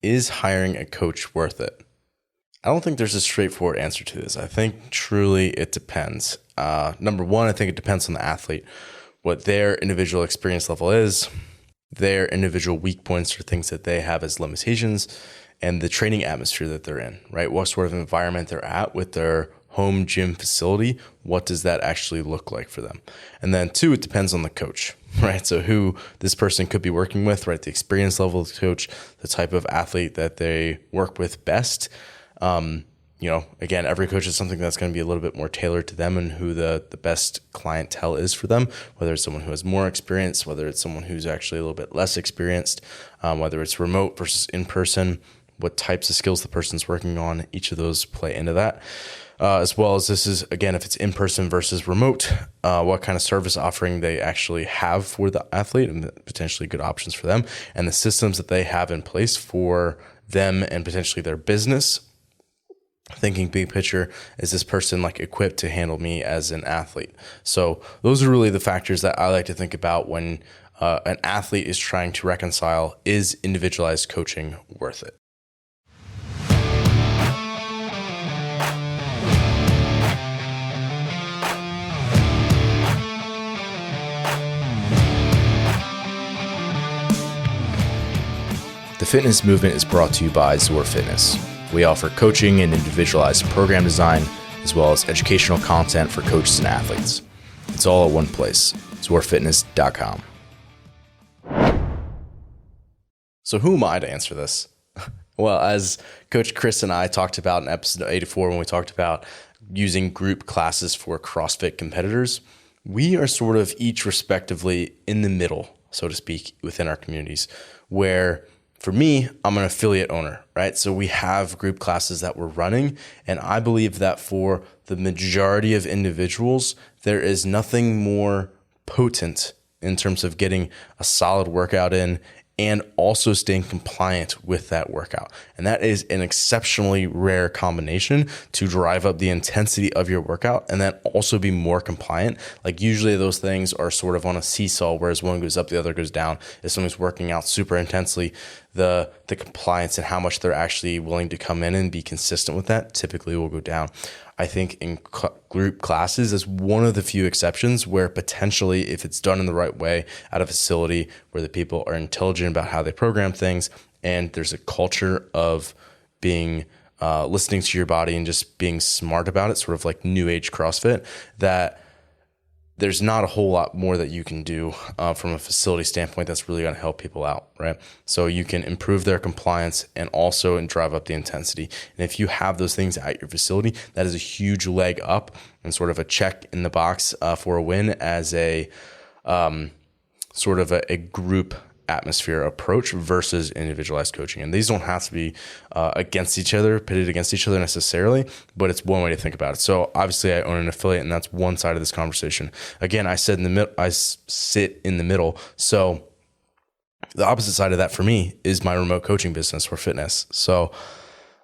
Is hiring a coach worth it? I don't think there's a straightforward answer to this. I think truly it depends. Number one, I think it depends on the athlete, what their individual experience level is, their individual weak points or things that they have as limitations, and the training atmosphere that they're in, right? What sort of environment they're at with their home gym facility. What does that actually look like for them? And then two, it depends on the coach, right? So who this person could be working with, right? The experience level of the coach, the type of athlete that they work with best. Again, every coach is something that's going to be a little bit more tailored to them and who the best clientele is for them, whether it's someone who has more experience, whether it's someone who's actually a little bit less experienced, whether it's remote versus in person, what types of skills the person's working on. Each of those play into that. As well as this is, again, if it's in person versus remote, what kind of service offering they actually have for the athlete and potentially good options for them, and the systems that they have in place for them and potentially their business. Thinking big picture, is this person like equipped to handle me as an athlete? So those are really the factors that I like to think about when an athlete is trying to reconcile, is individualized coaching worth it? The fitness movement is brought to you by Zor Fitness. We offer coaching and individualized program design, as well as educational content for coaches and athletes. It's all at one place, zorfitness.com. So who am I to answer this? Well, as Coach Chris and I talked about in episode 84, when we talked about using group classes for CrossFit competitors, we are sort of each respectively in the middle, so to speak, within our communities, where for me, I'm an affiliate owner, right? So we have group classes that we're running, and I believe that for the majority of individuals, there is nothing more potent in terms of getting a solid workout in and also staying compliant with that workout. And that is an exceptionally rare combination to drive up the intensity of your workout and then also be more compliant. Like usually those things are sort of on a seesaw, whereas one goes up, the other goes down. If someone's working out super intensely, the compliance and how much they're actually willing to come in and be consistent with that typically will go down. I think in group classes is one of the few exceptions where potentially, if it's done in the right way at a facility where the people are intelligent about how they program things and there's a culture of being listening to your body and just being smart about it, sort of like new age CrossFit, that there's not a whole lot more that you can do from a facility standpoint that's really going to help people out, right? So you can improve their compliance and also drive up the intensity. And if you have those things at your facility, that is a huge leg up and sort of a check in the box for a win as a sort of a group atmosphere approach versus individualized coaching. And these don't have to be pitted against each other necessarily, but it's one way to think about it. So obviously I own an affiliate, and that's one side of this conversation. Again, I sit in the middle. So the opposite side of that for me is my remote coaching business for fitness. So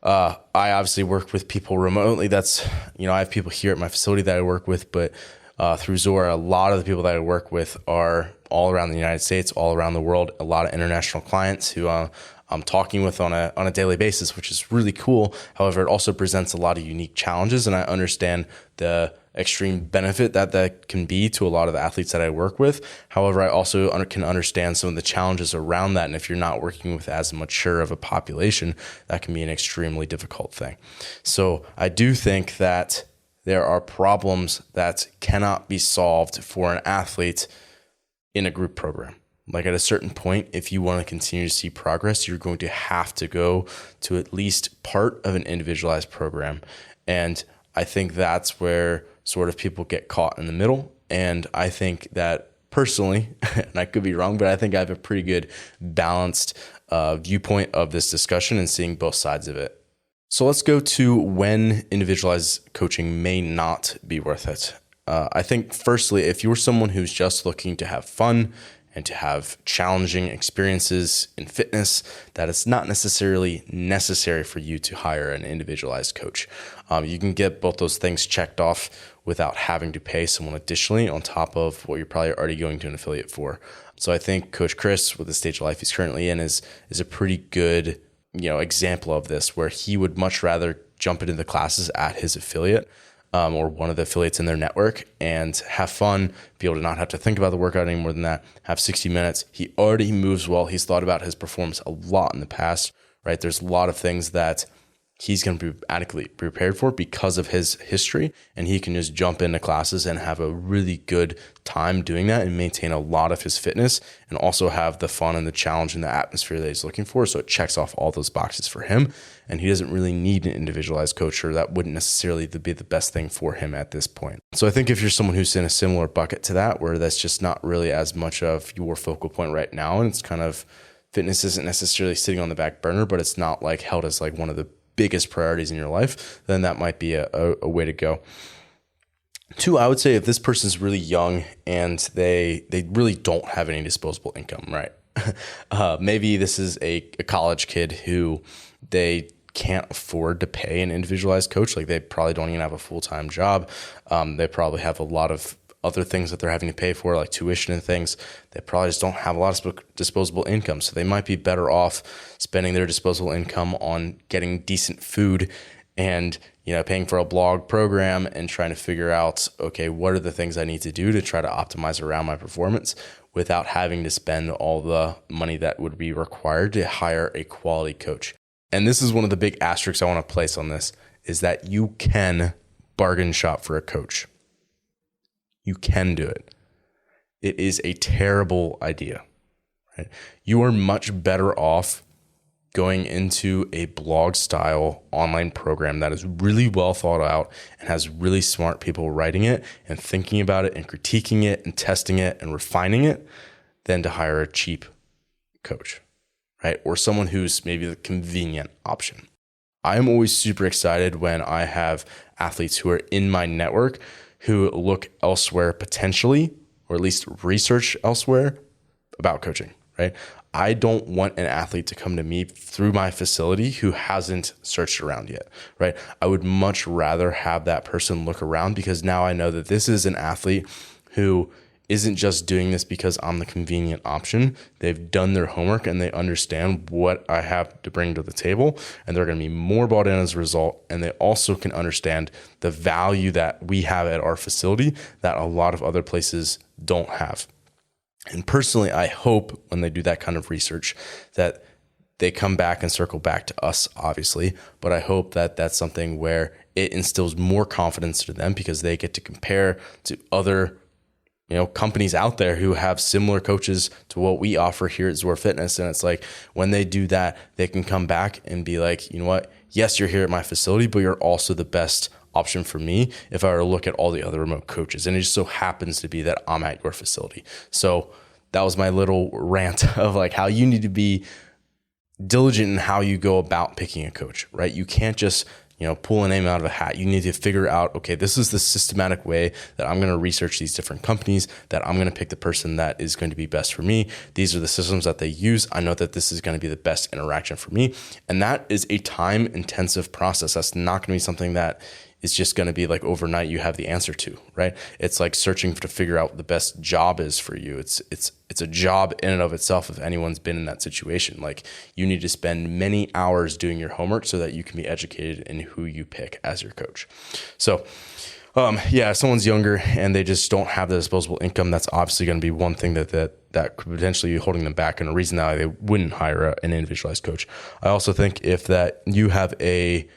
I obviously work with people remotely. I have people here at my facility that I work with, but through Zor, a lot of the people that I work with are all around the United States, all around the world, a lot of international clients who I'm talking with on a daily basis, which is really cool. However, it also presents a lot of unique challenges, and I understand the extreme benefit that can be to a lot of the athletes that I work with. However, I also can understand some of the challenges around that, and if you're not working with as mature of a population, that can be an extremely difficult thing. So I do think that there are problems that cannot be solved for an athlete in a group program. Like at a certain point, if you want to continue to see progress, you're going to have to go to at least part of an individualized program. And I think that's where sort of people get caught in the middle. And I think that personally, and I could be wrong, but I think I have a pretty good balanced viewpoint of this discussion and seeing both sides of it. So let's go to when individualized coaching may not be worth it. I think firstly, if you're someone who's just looking to have fun and to have challenging experiences in fitness, that it's not necessarily necessary for you to hire an individualized coach. You can get both those things checked off without having to pay someone additionally on top of what you're probably already going to an affiliate for. So I think Coach Chris, with the stage of life he's currently in, is a pretty good example of this, where he would much rather jump into the classes at his affiliate or one of the affiliates in their network and have fun, be able to not have to think about the workout any more than that, have 60 minutes. He already moves well. He's thought about his performance a lot in the past, right? There's a lot of things that he's going to be adequately prepared for because of his history, and he can just jump into classes and have a really good time doing that and maintain a lot of his fitness and also have the fun and the challenge and the atmosphere that he's looking for. So it checks off all those boxes for him, and he doesn't really need an individualized coach, or that wouldn't necessarily be the best thing for him at this point. So I think if you're someone who's in a similar bucket to that, where that's just not really as much of your focal point right now, and it's kind of fitness isn't necessarily sitting on the back burner, but it's not like held as like one of the biggest priorities in your life, then that might be a way to go. Two, I would say if this person's really young and they really don't have any disposable income, right? Maybe this is a college kid who they can't afford to pay an individualized coach. Like they probably don't even have a full-time job. They probably have a lot of other things that they're having to pay for, like tuition and things. They probably just don't have a lot of disposable income. So they might be better off spending their disposable income on getting decent food and, paying for a blog program and trying to figure out, okay, what are the things I need to do to try to optimize around my performance without having to spend all the money that would be required to hire a quality coach. And this is one of the big asterisks I want to place on this, is that you can bargain shop for a coach. You can do it. It is a terrible idea, right? You are much better off going into a blog style online program that is really well thought out and has really smart people writing it and thinking about it and critiquing it and testing it and refining it than to hire a cheap coach, right? Or someone who's maybe the convenient option. I am always super excited when I have athletes who are in my network who look elsewhere potentially, or at least research elsewhere about coaching, right? I don't want an athlete to come to me through my facility who hasn't searched around yet, right? I would much rather have that person look around, because now I know that this is an athlete who isn't just doing this because I'm the convenient option. They've done their homework and they understand what I have to bring to the table, and they're going to be more bought in as a result. And they also can understand the value that we have at our facility that a lot of other places don't have. And personally, I hope when they do that kind of research that they come back and circle back to us, obviously, but I hope that that's something where it instills more confidence to them, because they get to compare to other companies out there who have similar coaches to what we offer here at Zor Fitness. And it's like, when they do that, they can come back and be like, you know what? Yes, you're here at my facility, but you're also the best option for me if I were to look at all the other remote coaches. And it just so happens to be that I'm at your facility. So that was my little rant of like how you need to be diligent in how you go about picking a coach, right? You can't just pull a name out of a hat. You need to figure out, okay, this is the systematic way that I'm going to research these different companies, that I'm going to pick the person that is going to be best for me. These are the systems that they use. I know that this is going to be the best interaction for me. And that is a time intensive process. That's not going to be something that is just going to be like overnight you have the answer to, right? It's like searching to figure out what the best job is for you. It's a job in and of itself if anyone's been in that situation. Like, you need to spend many hours doing your homework so that you can be educated in who you pick as your coach. So if someone's younger and they just don't have the disposable income, that's obviously going to be one thing that could potentially be holding them back, and a reason that they wouldn't hire an individualized coach. I also think if that you have a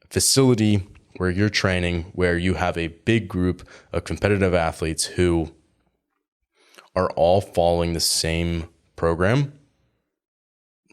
facility where you're training, where you have a big group of competitive athletes who are all following the same program.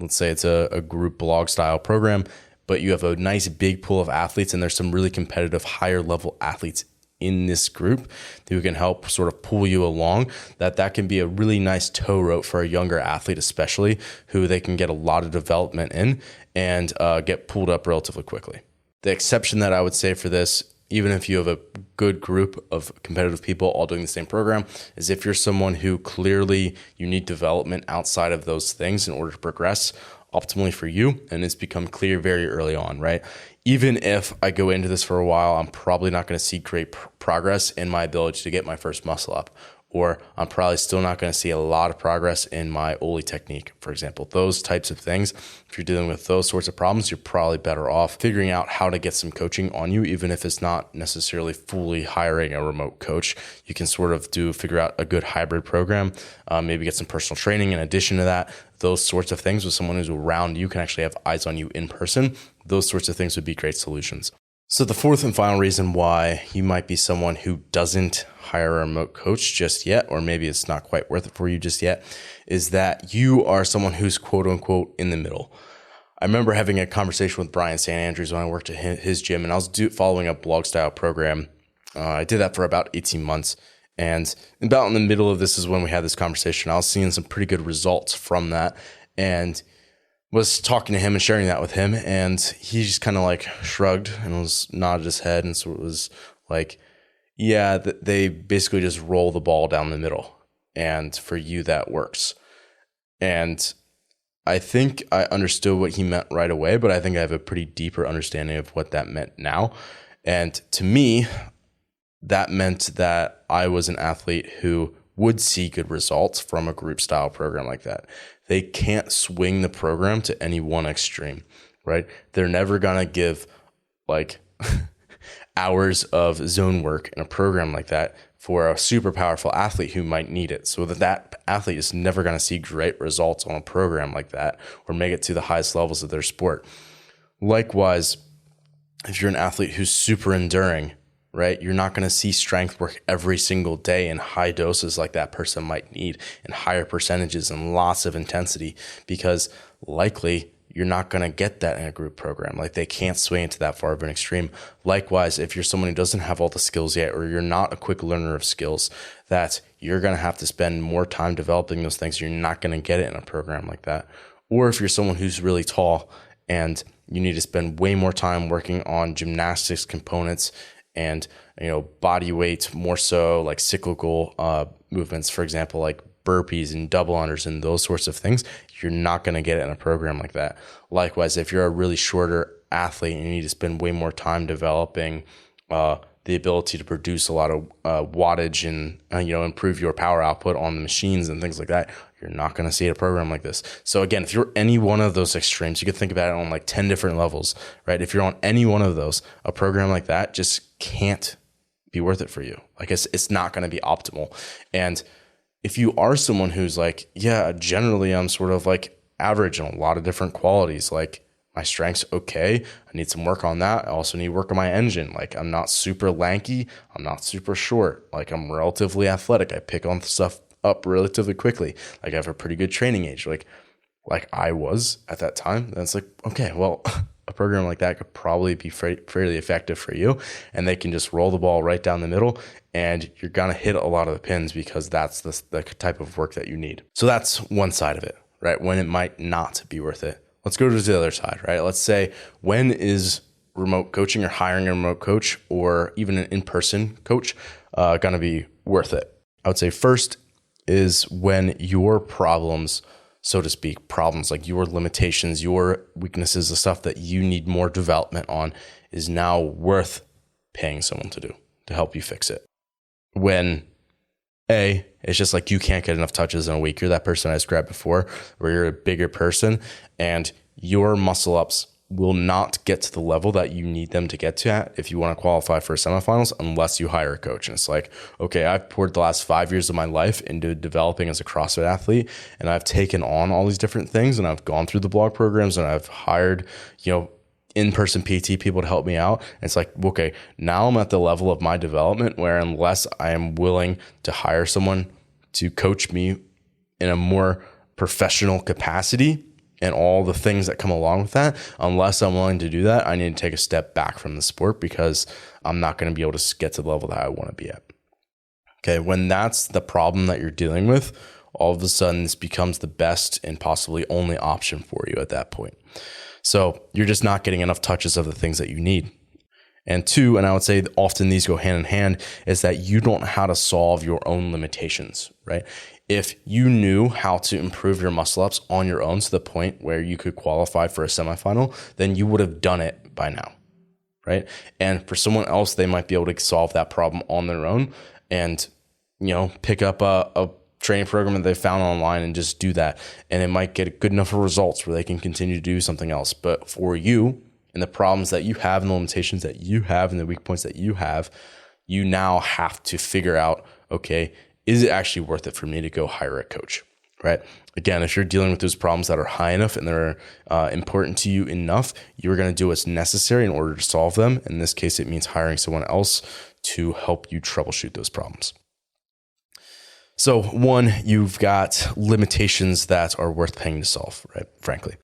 Let's say it's a group blog style program, but you have a nice big pool of athletes and there's some really competitive higher level athletes in this group who can help sort of pull you along, that can be a really nice tow rope for a younger athlete, especially, who they can get a lot of development in and get pulled up relatively quickly. The exception that I would say for this, even if you have a good group of competitive people all doing the same program, is if you're someone who clearly you need development outside of those things in order to progress optimally for you, and it's become clear very early on, right? Even if I go into this for a while, I'm probably not going to see great progress in my ability to get my first muscle up, or I'm probably still not going to see a lot of progress in my Oli technique, for example. Those types of things, if you're dealing with those sorts of problems, you're probably better off figuring out how to get some coaching on you, even if it's not necessarily fully hiring a remote coach. You can sort of figure out a good hybrid program, maybe get some personal training in addition to that. Those sorts of things with someone who's around you, can actually have eyes on you in person. Those sorts of things would be great solutions. So the fourth and final reason why you might be someone who doesn't hire a remote coach just yet, or maybe it's not quite worth it for you just yet, is that you are someone who's quote unquote in the middle. I remember having a conversation with Brian St. Andrews when I worked at his gym, and I was following a blog style program. I did that for about 18 months. And about in the middle of this is when we had this conversation. I was seeing some pretty good results from that, and was talking to him and sharing that with him, and he just kind of like shrugged and was nodded his head, and so it was like, yeah, they basically just roll the ball down the middle, and for you that works. And I think I understood what he meant right away, but I think I have a pretty deeper understanding of what that meant now. And to me, that meant that I was an athlete who would see good results from a group style program like that. They can't swing the program to any one extreme, right? They're never going to give like hours of zone work in a program like that for a super powerful athlete who might need it. So that athlete is never going to see great results on a program like that or make it to the highest levels of their sport. Likewise, if you're an athlete who's super enduring, right? You're not going to see strength work every single day in high doses like that person might need, in higher percentages and lots of intensity, because likely you're not going to get that in a group program. Like they can't swing into that far of an extreme. Likewise, if you're someone who doesn't have all the skills yet, or you're not a quick learner of skills, that you're going to have to spend more time developing those things. You're not going to get it in a program like that. Or if you're someone who's really tall and you need to spend way more time working on gymnastics components and, body weight, more so like cyclical movements, for example, like burpees and double unders and those sorts of things, you're not going to get it in a program like that. Likewise, if you're a really shorter athlete and you need to spend way more time developing the ability to produce a lot of wattage and improve your power output on the machines and things like that, you're not going to see a program like this. So again, if you're any one of those extremes, you could think about it on like 10 different levels, right? If you're on any one of those, a program like that just can't be worth it for you. Like it's not going to be optimal. And if you are someone who's like, yeah, generally I'm sort of like average in a lot of different qualities, like my strength's okay, I need some work on that. I also need work on my engine. Like I'm not super lanky, I'm not super short, like I'm relatively athletic. I pick on stuff up relatively quickly. Like I have a pretty good training age, like I was at that time. Then it's like, okay, well, a program like that could probably be fairly effective for you, and they can just roll the ball right down the middle, and you're gonna hit a lot of the pins because that's the type of work that you need. So that's one side of it, right? When it might not be worth it. Let's go to the other side, right? Let's say, when is remote coaching or hiring a remote coach or even an in-person coach gonna be worth it? I would say first is when your problems, so to speak, problems like your limitations, your weaknesses, the stuff that you need more development on is now worth paying someone to do, to help you fix it. When it's just like you can't get enough touches in a week. You're that person I described before, where you're a bigger person and your muscle ups will not get to the level that you need them to get to at if you want to qualify for semifinals unless you hire a coach. And it's like, okay, I've poured the last 5 years of my life into developing as a CrossFit athlete, and I've taken on all these different things, and I've gone through the blog programs, and I've hired, in-person PT people to help me out. And it's like, okay, now I'm at the level of my development where unless I am willing to hire someone to coach me in a more professional capacity and all the things that come along with that, unless I'm willing to do that, I need to take a step back from the sport because I'm not going to be able to get to the level that I want to be at. Okay, when that's the problem that you're dealing with, all of a sudden this becomes the best and possibly only option for you at that point. So you're just not getting enough touches of the things that you need. And two, and I would say often these go hand in hand, is that you don't know how to solve your own limitations, right? If you knew how to improve your muscle ups on your own to the point where you could qualify for a semifinal, then you would have done it by now, right? And for someone else, they might be able to solve that problem on their own. And pick up a training program that they found online and just do that. And it might get good enough of results where they can continue to do something else. But for you and the problems that you have and the limitations that you have and the weak points that you have, you now have to figure out, okay, is it actually worth it for me to go hire a coach, right? Again, if you're dealing with those problems that are high enough and they're important to you enough, you're going to do what's necessary in order to solve them. In this case, it means hiring someone else to help you troubleshoot those problems. So one, you've got limitations that are worth paying to solve, right? Frankly.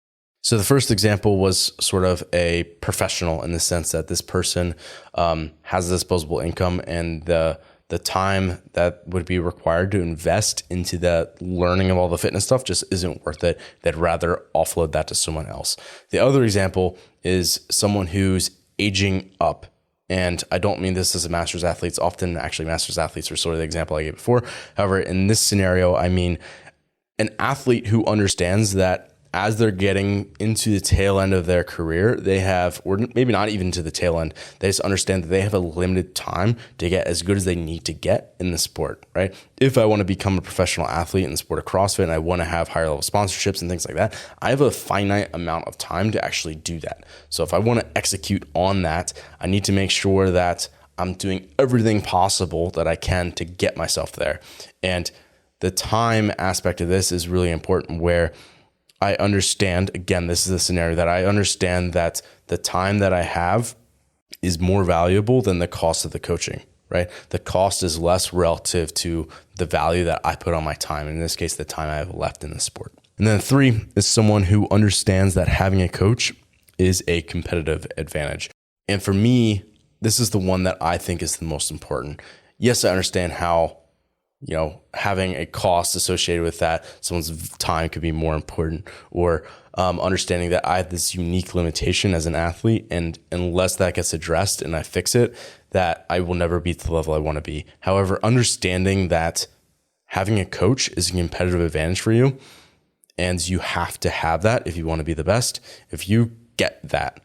So the first example was sort of a professional in the sense that this person has a disposable income, and the time that would be required to invest into the learning of all the fitness stuff just isn't worth it. They'd rather offload that to someone else. The other example is someone who's aging up. And I don't mean this as a master's athlete. Often actually master's athletes are sort of the example I gave before. However, in this scenario, I mean an athlete who understands that as they're getting into the tail end of their career, they have, or maybe not even to the tail end, they just understand that they have a limited time to get as good as they need to get in the sport, right? If I want to become a professional athlete in the sport of CrossFit and I want to have higher level sponsorships and things like that, I have a finite amount of time to actually do that. So if I want to execute on that, I need to make sure that I'm doing everything possible that I can to get myself there. And the time aspect of this is really important, where I understand, again, this is a scenario that I understand that the time that I have is more valuable than the cost of the coaching, right? The cost is less relative to the value that I put on my time. In this case, the time I have left in the sport. And then 3 is someone who understands that having a coach is a competitive advantage. And for me, this is the one that I think is the most important. Yes, I understand how having a cost associated with that, someone's time could be more important, or understanding that I have this unique limitation as an athlete, and unless that gets addressed and I fix it, that I will never be to the level I want to be. However, understanding that having a coach is a competitive advantage for you, and you have to have that if you want to be the best. If you get that,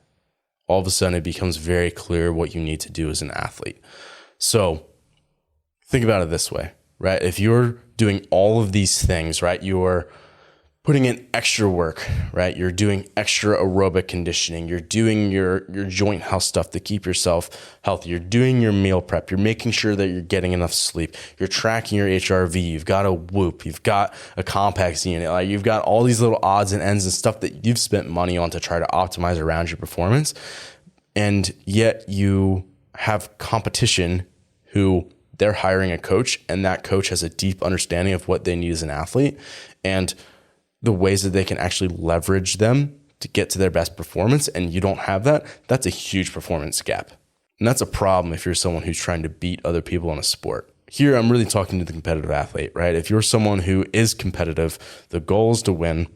all of a sudden it becomes very clear what you need to do as an athlete. So think about it this way. Right? If you're doing all of these things, right, you're putting in extra work, right? You're doing extra aerobic conditioning. You're doing your joint health stuff to keep yourself healthy. You're doing your meal prep. You're making sure that you're getting enough sleep. You're tracking your HRV. You've got a Whoop. You've got a Compax unit. Like, you've got all these little odds and ends and stuff that you've spent money on to try to optimize around your performance. And yet you have competition who they're hiring a coach, and that coach has a deep understanding of what they need as an athlete and the ways that they can actually leverage them to get to their best performance. And you don't have that. That's a huge performance gap. And that's a problem if you're someone who's trying to beat other people in a sport. Here, I'm really talking to the competitive athlete, right? If you're someone who is competitive, the goal is to win.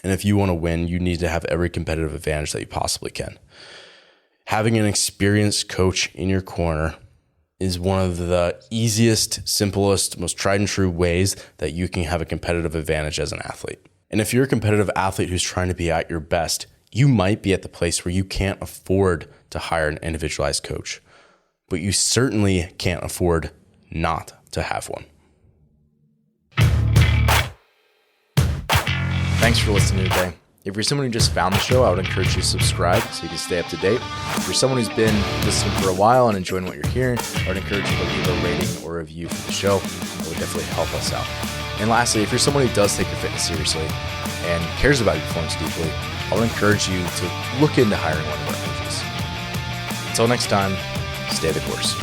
And if you want to win, you need to have every competitive advantage that you possibly can. Having an experienced coach in your corner is one of the easiest, simplest, most tried and true ways that you can have a competitive advantage as an athlete. And if you're a competitive athlete who's trying to be at your best, you might be at the place where you can't afford to hire an individualized coach, but you certainly can't afford not to have one. Thanks for listening today. If you're someone who just found the show, I would encourage you to subscribe so you can stay up to date. If you're someone who's been listening for a while and enjoying what you're hearing, I would encourage you to leave a rating or review for the show. It would definitely help us out. And lastly, if you're someone who does take your fitness seriously and cares about your performance deeply, I would encourage you to look into hiring one of our coaches. Until next time, stay the course.